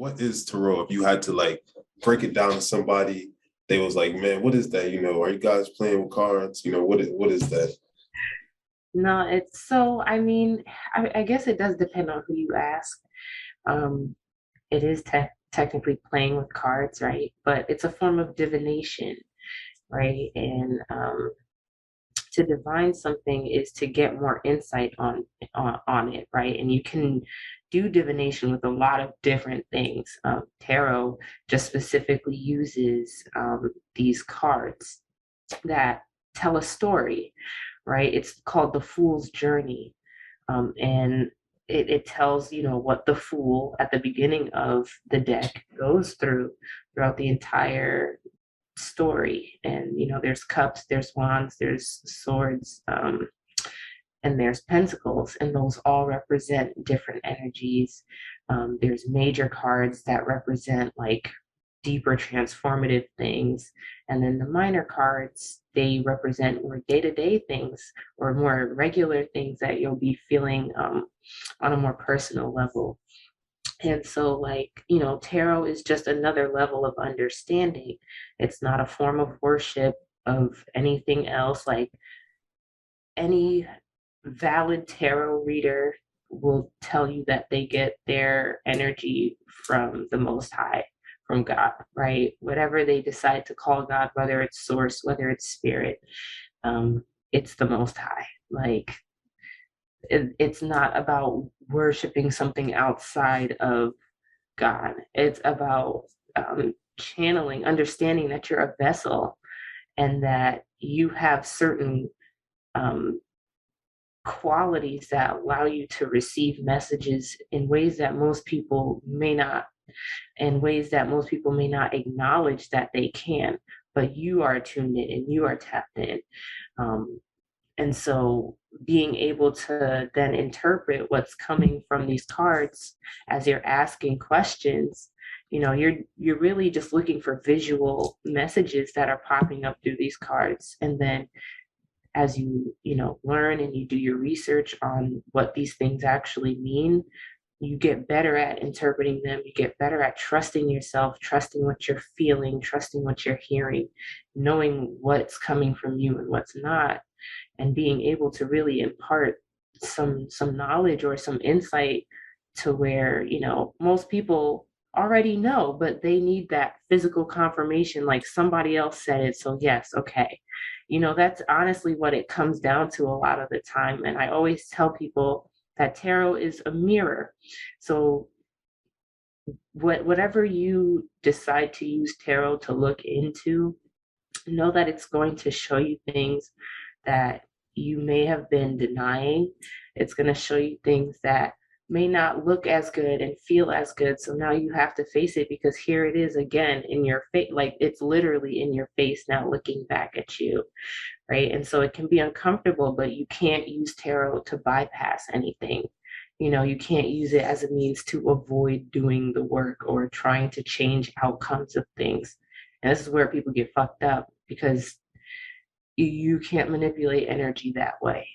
what is tarot? If you had to like break it down to somebody, they was like, man, what is that? Are you guys playing with cards? What is that? No, it's so, I mean, I guess it does depend on who you ask. Um, it is technically playing with cards, right? But it's a form of divination, right? And to divine something is to get more insight on it, right? And you can do divination with a lot of different things. Tarot just specifically uses these cards that tell a story, right? It's called the Fool's Journey, and it tells what the fool at the beginning of the deck goes through throughout the entire story. And there's cups, there's wands, there's swords, and there's pentacles, and those all represent different energies. There's major cards that represent like deeper transformative things, and then the minor cards, they represent more day-to-day things or more regular things that you'll be feeling on a more personal level. And so, like, tarot is just another level of understanding. It's not a form of worship of anything else. Like, any valid tarot reader will tell you that they get their energy from the Most High, from God, right? Whatever they decide to call God, whether it's source, whether it's spirit, it's the Most High. Like, it's not about worshiping something outside of God. It's about channeling, understanding that you're a vessel and that you have certain um, qualities that allow you to receive messages in ways that most people may not, in ways that most people may not acknowledge that they can, but you are tuned in and you are tapped in. Um, and so being able to then interpret what's coming from these cards as you're asking questions, you're really just looking for visual messages that are popping up through these cards. And then as you learn and you do your research on what these things actually mean, you get better at interpreting them. You get better at trusting yourself, trusting what you're feeling, trusting what you're hearing, knowing what's coming from you and what's not, and being able to really impart some knowledge or some insight to where most people already know, but they need that physical confirmation, like somebody else said it, so yes, okay. That's honestly what it comes down to a lot of the time. And I always tell people that tarot is a mirror. So whatever you decide to use tarot to look into, know that it's going to show you things that you may have been denying. It's going to show you things that may not look as good and feel as good. So now you have to face it, because here it is again in your face. Like, it's literally in your face now, looking back at you, right? And so it can be uncomfortable, but you can't use tarot to bypass anything. You can't use it as a means to avoid doing the work or trying to change outcomes of things. And this is where people get fucked up, because you can't manipulate energy that way.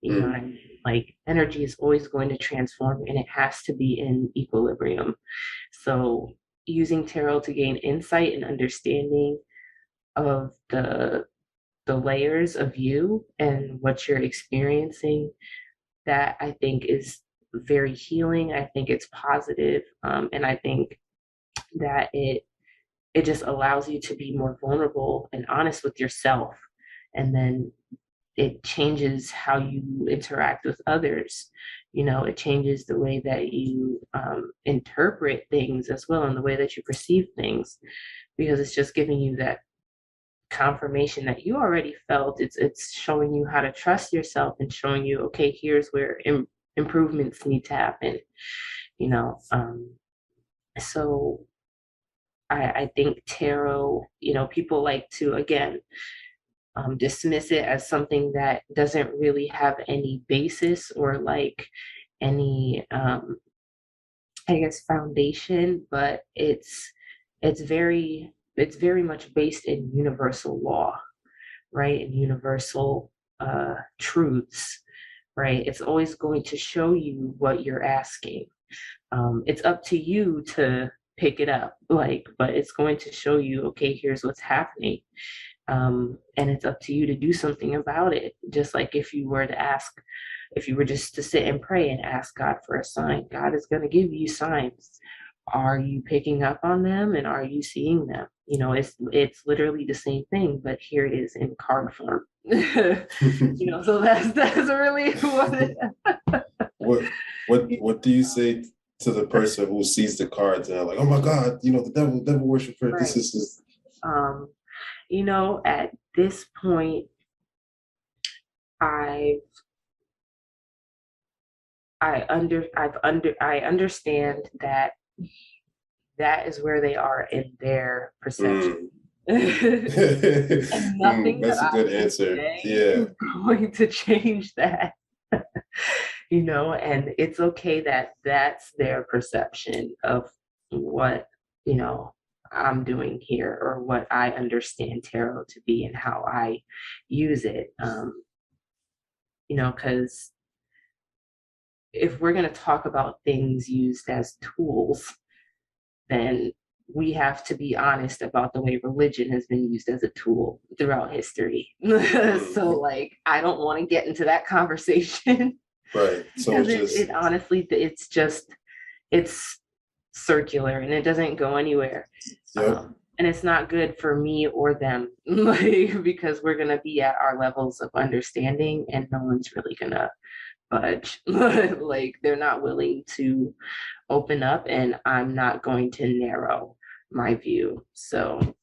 You know what I mean? Like, energy is always going to transform and it has to be in equilibrium. So using tarot to gain insight and understanding of the layers of you and what you're experiencing, that I think is very healing. I think it's positive. And I think that it just allows you to be more vulnerable and honest with yourself. And then it changes how you interact with others. It changes the way that you interpret things as well, and the way that you perceive things, because it's just giving you that confirmation that you already felt. It's showing you how to trust yourself and showing you, okay, here's where improvements need to happen. you know um so I think tarot, people like to, again, dismiss it as something that doesn't really have any basis or like any, I guess, foundation, but it's very much based in universal law, right? And universal truths, right? It's always going to show you what you're asking. It's up to you to pick it up, like, but it's going to show you, okay, here's what's happening. And it's up to you to do something about it. Just like if you were to ask, if you were just to sit and pray and ask God for a sign, God is going to give you signs. Are you picking up on them and are you seeing them? You know, it's literally the same thing, but here it is in card form. You know, so that's really what it, What what do you say to the person who sees the cards and they're like, oh my God, you know, the devil worshiper, this right. is Um, you know, at this point, I I understand that that is where they are in their perception. mm. And nothing that That's a I good can answer. say Yeah. is going to change that. You know, and it's okay that that's their perception of what, you know, I'm doing here or what I understand tarot to be and how I use it. You know, because if we're going to talk about things used as tools, then we have to be honest about the way religion has been used as a tool throughout history. So, Mm. like, I don't want to get into that conversation Right. So because it's it just, honestly, it's just, it's circular and it doesn't go anywhere. yep. And it's not good for me or them, like, because we're going to be at our levels of understanding and no one's really going to budge. Like, they're not willing to open up and I'm not going to narrow my view. So